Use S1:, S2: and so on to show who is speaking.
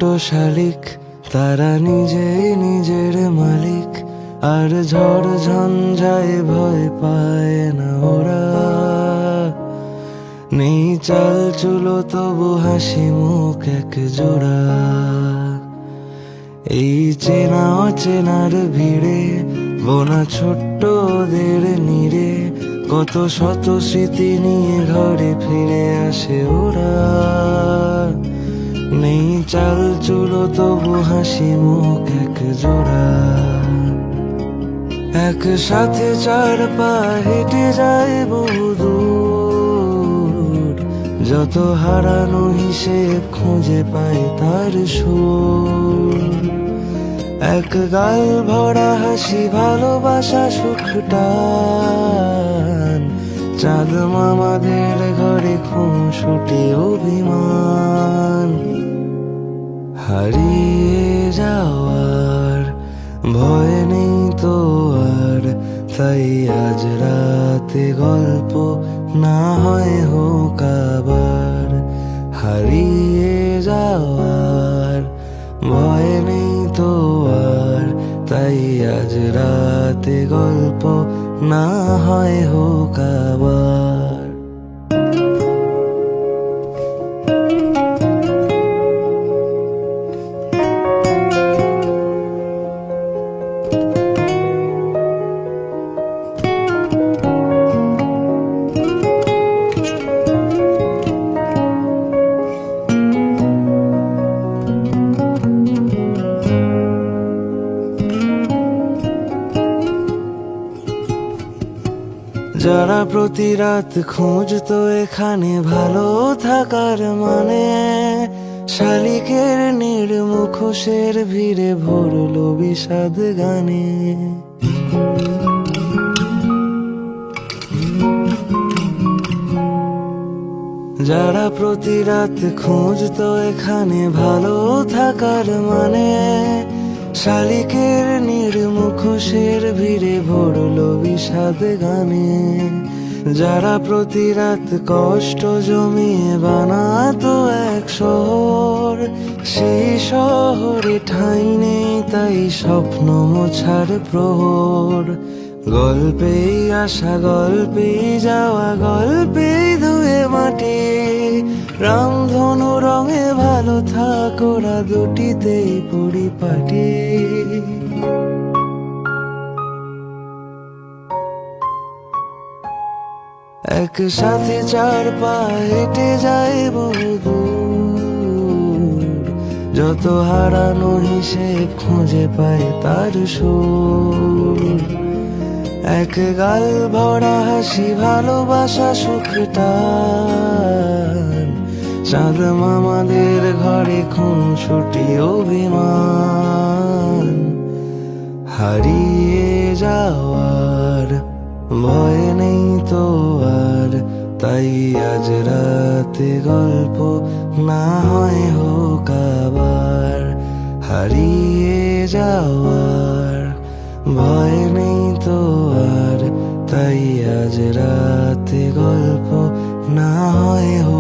S1: ছোট্ট শালিক, তারা নিজেই নিজের মালিক, আর ঝড় ঝঞ্ঝায় ভয় পায় না ওরা। নেই চাল চুলো তবু হাসি মুখ এক জোড়া। এই চেনা অচেনার ভিড়ে বোনা ছোট্ট ওদের নিরে, কত শত স্মৃতি নিয়ে ঘরে ফিরে আসে ওরা। নেই চাল চুলো তবু হাসি মুখ এক জোড়া। একসাথে চার পা হেঁটে যায় বহুদূর, যত হারানো হিসেব খুঁজে পায় তার সুর। এক গাল ভরা হাসি, ভালোবাসা, সুখটান, চাঁদ মামাদের ঘরে খুনসুটি অভিমান। হারিয়ে যাওয়ার ভয় নেই তো আর, তাই আজ রাতে গল্প না হয় হোক আবার। হারিয়ে যাওয়ার ভয় নেই তো আর, তাই আজ রাতে গল্প না হয় হোক আবার। যারা প্রতি রাত খুঁজতো এখানে ভালো থাকার মানে, শালিকের নির্মুখোশের ভিড়ে ভরলো বিষাদ গানে। যারা প্রতি রাত খুঁজতো এখানে ভালো থাকার মানে, শালিকের নির্মুখোশের ভিড়ে ভরলো বিষাদ গানে। যারা প্রতি রাত কষ্ট জমিয়ে বানাতো এক শহর, সেই শহরে ঠাঁই নেই তাই স্বপ্ন মোছার প্রহর। গল্পেই আসা, গল্পেই যাওয়া, গল্পেই ধুয়ে মাটি, রামধনু রঙে ভালো থাক ওরা দুটিতেই পরিপাটি। একসাথে চার পা হেঁটে যায় বহুদূর, যত হারানো হিসেব খুঁজে পায় তার সুর। এক গাল ভরা হাসি, ভালোবাসা, সুখটান, চাঁদ মামাদের ঘরে খুনসুটি অভিমান। হারিয়ে যাওয়ার ভয় নেই তো আর, তাই আজ রাতে গল্প না হয় হোক আবার। হারিয়ে যাওয়ার ভয় নেই তো আর, তাই আজ রাতে গল্প না হয় হোক।